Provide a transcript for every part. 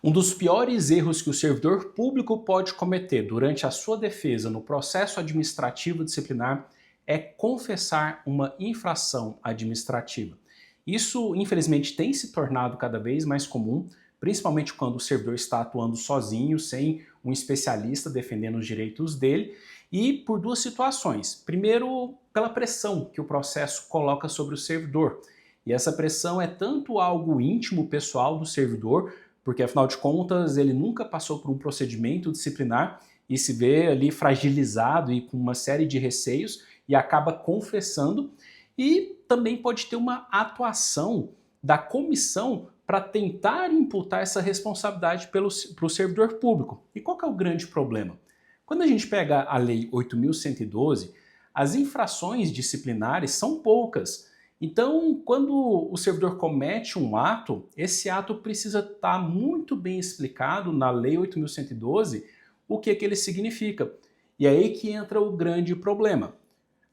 Um dos piores erros que o servidor público pode cometer durante a sua defesa no processo administrativo disciplinar é confessar uma infração administrativa. Isso, infelizmente, tem se tornado cada vez mais comum, principalmente quando o servidor está atuando sozinho, sem um especialista defendendo os direitos dele, e por duas situações. Primeiro, pela pressão que o processo coloca sobre o servidor. E essa pressão é tanto algo íntimo, pessoal do servidor, porque afinal de contas ele nunca passou por um procedimento disciplinar e se vê ali fragilizado e com uma série de receios e acaba confessando, e também pode ter uma atuação da comissão para tentar imputar essa responsabilidade para o servidor público. E qual que é o grande problema? Quando a gente pega a Lei 8.112, as infrações disciplinares são poucas. Então, quando o servidor comete um ato, esse ato precisa estar muito bem explicado na Lei 8.112 o que ele significa. E é aí que entra o grande problema.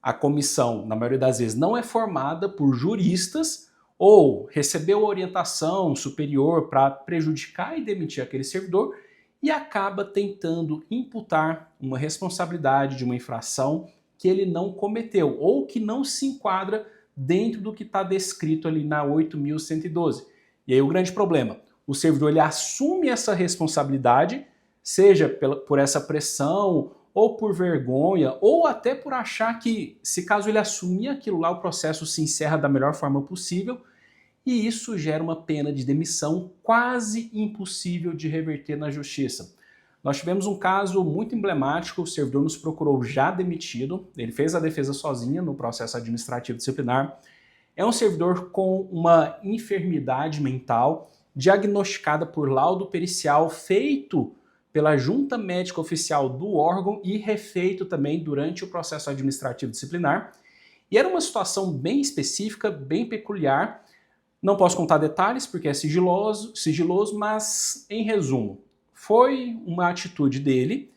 A comissão, na maioria das vezes, não é formada por juristas ou recebeu orientação superior para prejudicar e demitir aquele servidor e acaba tentando imputar uma responsabilidade de uma infração que ele não cometeu ou que não se enquadra dentro do que está descrito ali na 8.112. E aí o grande problema, o servidor ele assume essa responsabilidade, seja por essa pressão, ou por vergonha, ou até por achar que, se caso ele assumir aquilo lá, o processo se encerra da melhor forma possível, e isso gera uma pena de demissão quase impossível de reverter na justiça. Nós tivemos um caso muito emblemático, o servidor nos procurou já demitido, ele fez a defesa sozinho no processo administrativo disciplinar. É um servidor com uma enfermidade mental diagnosticada por laudo pericial feito pela junta médica oficial do órgão e refeito também durante o processo administrativo disciplinar. E era uma situação bem específica, bem peculiar. Não posso contar detalhes porque é sigiloso, mas em resumo, foi uma atitude dele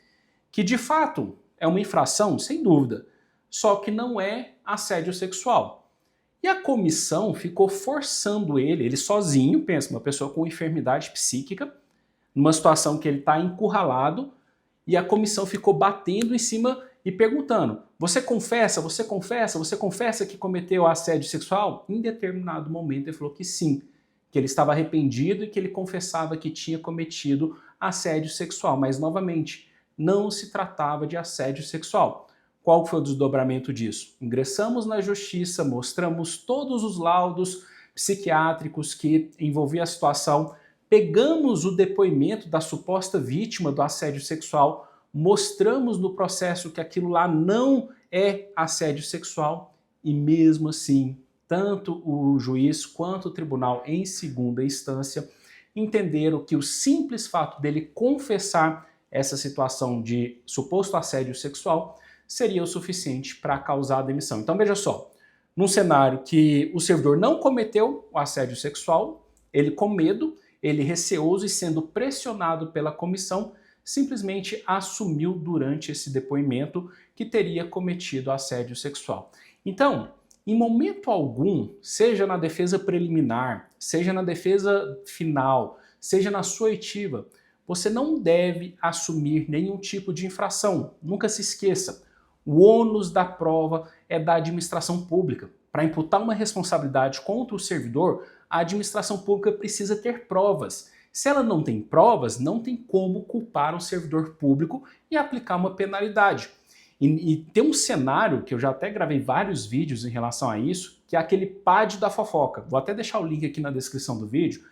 que de fato é uma infração, sem dúvida, só que não é assédio sexual. E a comissão ficou forçando ele sozinho, pensa, uma pessoa com enfermidade psíquica, numa situação que ele está encurralado, e a comissão ficou batendo em cima e perguntando: você confessa, você confessa, você confessa que cometeu assédio sexual? Em determinado momento ele falou que sim, que ele estava arrependido e que ele confessava que tinha cometido assédio sexual, mas novamente, não se tratava de assédio sexual. Qual foi o desdobramento disso? Ingressamos na justiça, mostramos todos os laudos psiquiátricos que envolviam a situação, pegamos o depoimento da suposta vítima do assédio sexual, mostramos no processo que aquilo lá não é assédio sexual e mesmo assim, tanto o juiz quanto o tribunal em segunda instância entenderam que o simples fato dele confessar essa situação de suposto assédio sexual seria o suficiente para causar a demissão. Então veja só, num cenário que o servidor não cometeu o assédio sexual, ele com medo, ele receoso e sendo pressionado pela comissão, simplesmente assumiu durante esse depoimento que teria cometido assédio sexual. Então, em momento algum, seja na defesa preliminar, seja na defesa final, seja na sua oitiva, você não deve assumir nenhum tipo de infração. Nunca se esqueça, o ônus da prova é da administração pública. Para imputar uma responsabilidade contra o servidor, a administração pública precisa ter provas. Se ela não tem provas, não tem como culpar o servidor público e aplicar uma penalidade. E tem um cenário que eu já até gravei vários vídeos em relação a isso, que é aquele PAD da fofoca. Vou até deixar o link aqui na descrição do vídeo,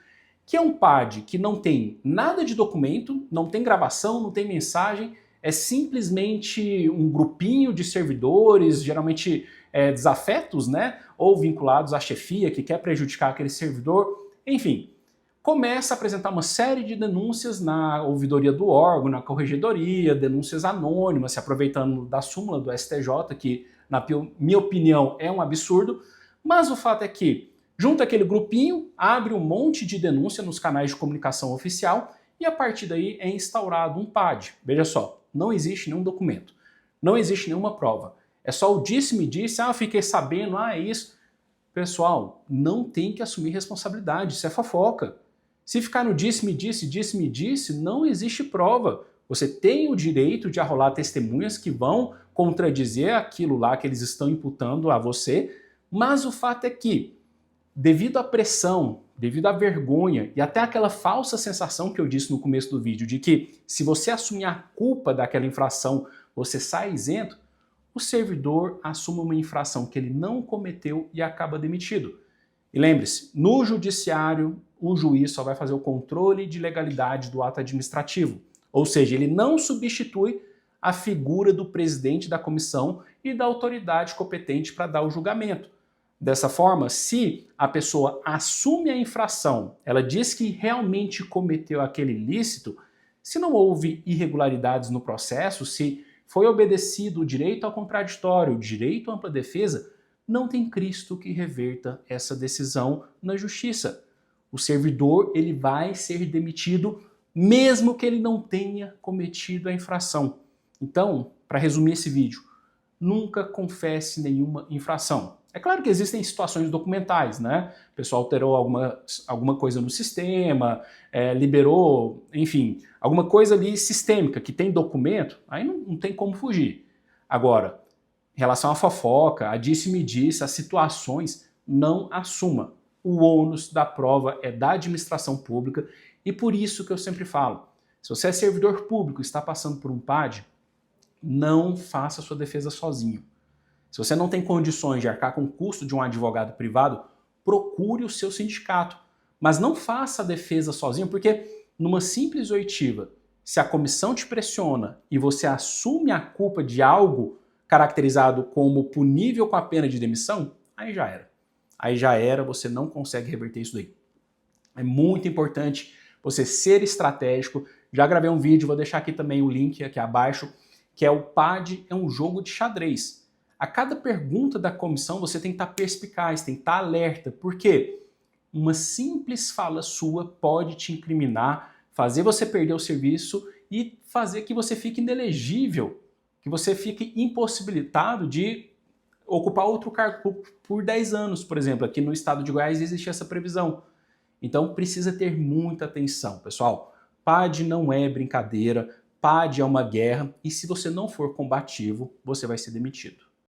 que é um PAD que não tem nada de documento, não tem gravação, não tem mensagem, é simplesmente um grupinho de servidores, geralmente desafetos, né? Ou vinculados à chefia que quer prejudicar aquele servidor, enfim. Começa a apresentar uma série de denúncias na ouvidoria do órgão, na corregedoria, denúncias anônimas, se aproveitando da súmula do STJ, que, na minha opinião, é um absurdo, mas o fato é que, junta aquele grupinho, abre um monte de denúncia nos canais de comunicação oficial e a partir daí é instaurado um PAD. Veja só, não existe nenhum documento, não existe nenhuma prova. É só o disse-me-disse, eu fiquei sabendo, é isso. Pessoal, não tem que assumir responsabilidade, isso é fofoca. Se ficar no disse-me disse, não existe prova. Você tem o direito de arrolar testemunhas que vão contradizer aquilo lá que eles estão imputando a você, mas o fato é que, devido à pressão, devido à vergonha e até aquela falsa sensação que eu disse no começo do vídeo, de que se você assumir a culpa daquela infração, você sai isento, o servidor assume uma infração que ele não cometeu e acaba demitido. E lembre-se, no judiciário, o juiz só vai fazer o controle de legalidade do ato administrativo. Ou seja, ele não substitui a figura do presidente da comissão e da autoridade competente para dar o julgamento. Dessa forma, se a pessoa assume a infração, ela diz que realmente cometeu aquele ilícito, se não houve irregularidades no processo, se foi obedecido o direito ao contraditório, o direito à ampla defesa, não tem Cristo que reverta essa decisão na justiça. O servidor ele vai ser demitido mesmo que ele não tenha cometido a infração. Então, para resumir esse vídeo, nunca confesse nenhuma infração. É claro que existem situações documentais, né? O pessoal alterou alguma coisa no sistema, liberou, enfim, alguma coisa ali sistêmica que tem documento, aí não tem como fugir. Agora, em relação à fofoca, a disse-me disse, as situações, não assuma. O ônus da prova é da administração pública e por isso que eu sempre falo, se você é servidor público e está passando por um PAD, não faça sua defesa sozinho. Se você não tem condições de arcar com o custo de um advogado privado, procure o seu sindicato. Mas não faça a defesa sozinho, porque numa simples oitiva, se a comissão te pressiona e você assume a culpa de algo caracterizado como punível com a pena de demissão, aí já era. Aí já era, você não consegue reverter isso daí. É muito importante você ser estratégico. Já gravei um vídeo, vou deixar aqui também o link aqui abaixo, que é o PAD é um jogo de xadrez. A cada pergunta da comissão você tem que estar perspicaz, tem que estar alerta. Por quê? Uma simples fala sua pode te incriminar, fazer você perder o serviço e fazer que você fique inelegível, que você fique impossibilitado de ocupar outro cargo por 10 anos, por exemplo. Aqui no estado de Goiás existe essa previsão. Então precisa ter muita atenção, pessoal. PAD não é brincadeira, PAD é uma guerra e se você não for combativo, você vai ser demitido.